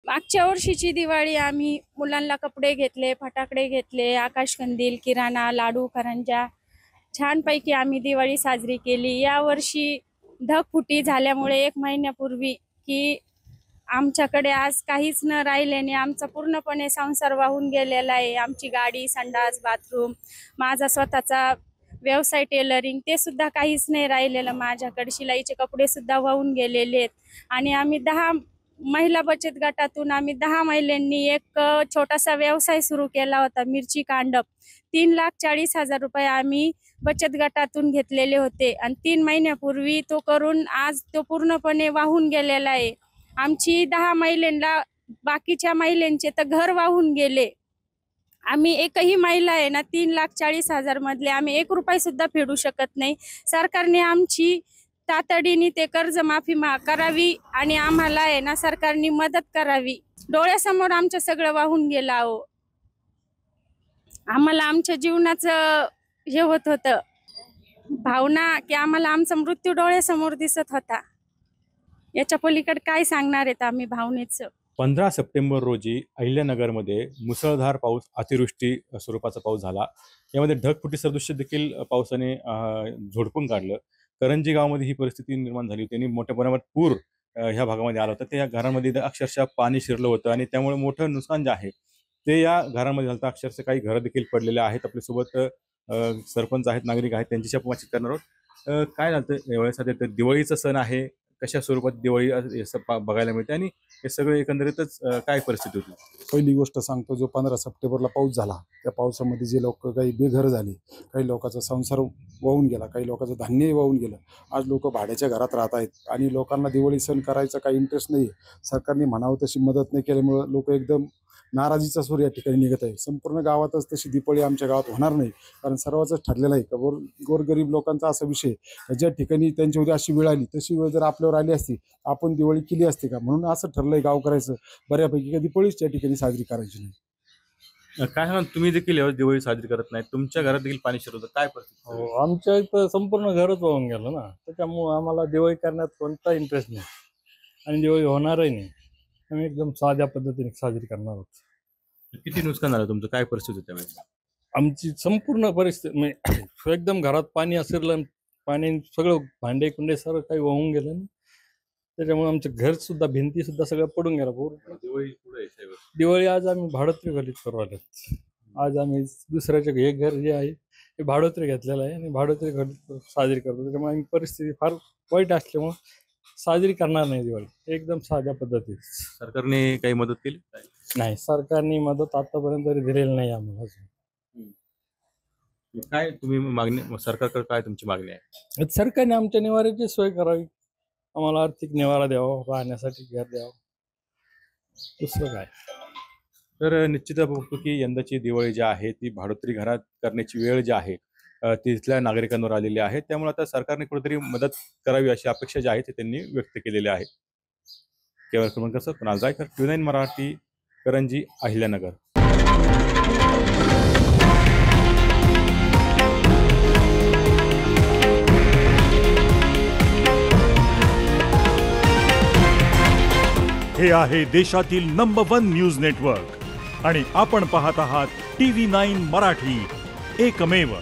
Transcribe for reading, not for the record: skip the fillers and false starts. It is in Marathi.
मागच्या वर्षीची दिवाळी आम्ही मुलांना कपडे घेतले, फटाकडे घेतले, आकाशकंदील, किराणा, लाडू, करंज्या छानपैकी आम्ही दिवाळी साजरी केली। या वर्षी ढगफुटी झाल्यामुळे 1 महिन्यापूर्वी की आमच्याकडे आज काहीच न राहिल्याने आमचा पूर्णपणे संसार वाहून गेलेला आहे। आमची गाडी, संडास, बाथरूम, माझा स्वतःचा व्यवसाय टेलरिंग ते सुद्धा काहीच नाही राहिलेलं। माझ्याकडे शिलाईचे कपडे सुद्धा वाहून गेलेले आहेत आणि आम्ही 10 महिला बचत गटातून आम्ही 10 महिलांनी एक छोटासा व्यवसाय सुरू केला होता, मिरची कांडप। 3,40,000 रुपये आम्ही बचत गटातून घेतलेले होते आणि 3 महिन्यापूर्वी तो करून आज तो पूर्णपणे वाहून गेलेला आहे। आमची 10 महिलांना, बाकीच्या महिलांचे तर घर वाहून गेले। आम्ही एकही महिला आहे ना 3,40,000 मधले आम्ही 1 रुपया सुद्धा फेडू शकत नाही। सरकारने आमची तातडीने ते कर्जमाफी करावी आणि आम्हाला आहे ना सरकारने मदत करावी। डोळ्यासमोर आमचं सगळं वाहून गेलं आहो। आम्हाला आमच्या जीवनाचं हे होत होतं भावना की आम्हाला आमचा मृत्यू डोळ्यासमोर दिसत होता। याच्या पलीकडे काय सांगणार आहेत आम्ही भावनेचं। 15 सप्टेंबर रोजी अहिल्यानगरमध्ये मुसळधार पाऊस, अतिवृष्टी स्वरूपाचा पाऊस झाला। यामध्ये ढगफुटी सदृश्य देखील पावसाने झोडपून काढलं। करंजी गावामध्ये ही परिस्थिती निर्माण झाली होती आणि मोठ्या प्रमाणात पूर ह्या भागामध्ये आला होता। त्या घरांमध्ये अक्षरशः पाणी शिरलं होतं आणि त्यामुळे मोठं नुकसान जे आहे ते या घरांमध्ये झालं। अक्षरशः काही घरं देखील पडलेले आहेत। आपल्यासोबत सरपंच आहेत, नागरिक आहेत, त्यांच्याशी आपण बातचीत करणार आहोत। काय झालं यावेळेस? दिवाळीचा सण आहे, कशा स्वरूपात दिवाळी बघायला मिळते आणि हे सगळे एकंदरीतच काय परिस्थिती होती? पहिली गोष्ट सांगतो, जो 15 सप्टेंबरला पाऊस झाला त्या पावसामध्ये जे लोक काही बेघर झाले, काही लोकांचा संसार वाहून गेला, काही लोकांचं धान्यही वाहून गेलं। आज लोक भाड्याच्या घरात राहत आहेत आणि लोकांना दिवाळी सण करायचा काही इंटरेस्ट नाही। सरकारने म्हणावं तशी मदत नाही केल्यामुळे लोक एकदम नाराजीचा सूर या ठिकाणी निघत आहे। संपूर्ण गावातच तशी दिवाळी आमच्या गावात होणार नाही, कारण सर्वांच ठरलेलं आहे का गोरगरीब लोकांचा असा विषय ज्या ठिकाणी त्यांच्यावर अशी वेळ आली तशी वेळ जर आपल्यावर आली असती आपण दिवाळी केली असती का, म्हणून असं ठरलंय गाव करायचं बऱ्यापैकी, कधी दिवाळीच त्या ठिकाणी साजरी करायची नाही। काय सांगा, तुम्ही देखील यावेळेस दिवाळी साजरी करत नाही, तुमच्या घरात देखील पाणी शिरत होतं, काय परिस्थिती? हो, आमच्या इथं संपूर्ण घरच वाहून गेलं ना, त्याच्यामुळे आम्हाला दिवाळी करण्यात कोणता इंटरेस्ट नाही आणि दिवाळी होणारही नाही। आम्ही एकदम साध्या पद्धतीने साजरी करणार आहोत। किती नुकसान झालं तुमचं? काय परिस्थिती होती त्यावेळेस? आमची संपूर्ण परिस्थिती म्हणजे एकदम घरात पाणी शिरलं, पाणी सगळं भांडे कुंडे सर्व काही वाहून गेलं ना, त्याच्यामुळे आमचं घर सुद्धा, भिंती सुद्धा सगळं पडून गेला पूर्ण। दिवाळी आज आम्ही भाडोत्री घरीत करू आलो। आज आम्ही दुसऱ्याचे हे घर जे आहे ते भाडोत्री घेतलेलं आहे आणि भाडोत्री घरी साजरी करतो। त्याच्यामुळे आम्ही परिस्थिती फार वाईट असल्यामुळे साजरी करणार नाही दिवाळी, एकदम साध्या पद्धतीने। सरकारने काही मदत केली नाही, सरकारने मदत आतापर्यंत तरी दिलेली नाही आम्हाला अजून। काय तुम्ही मागणी सरकारकडे काय तुमची मागणी आहे? सरकारने आमच्या निवाऱ्याची सोय करावी, आम्हाला आर्थिक निवारा द्यावा, राहण्यासाठी घर द्यावं, दुसरं काय। तर निश्चितच बघतो की यंदाची दिवाळी जी आहे ती भाडोत्री घरात करण्याची वेळ जी आहे तिथल्या नागरिकांवर आलेली आहे। त्यामुळे आता सरकारने कुठेतरी मदत करावी अशी अपेक्षा जी आहे ती त्यांनी व्यक्त केलेली आहे। केवळ क्रमांकासह कुणाल जायकर, TV9 मराठी, करंजी, अहिल्यानगर। हे आहे देशातील नंबर 1 न्यूज नेटवर्क आणि आपण पाहत आहात TV9 मराठी, एकमेव।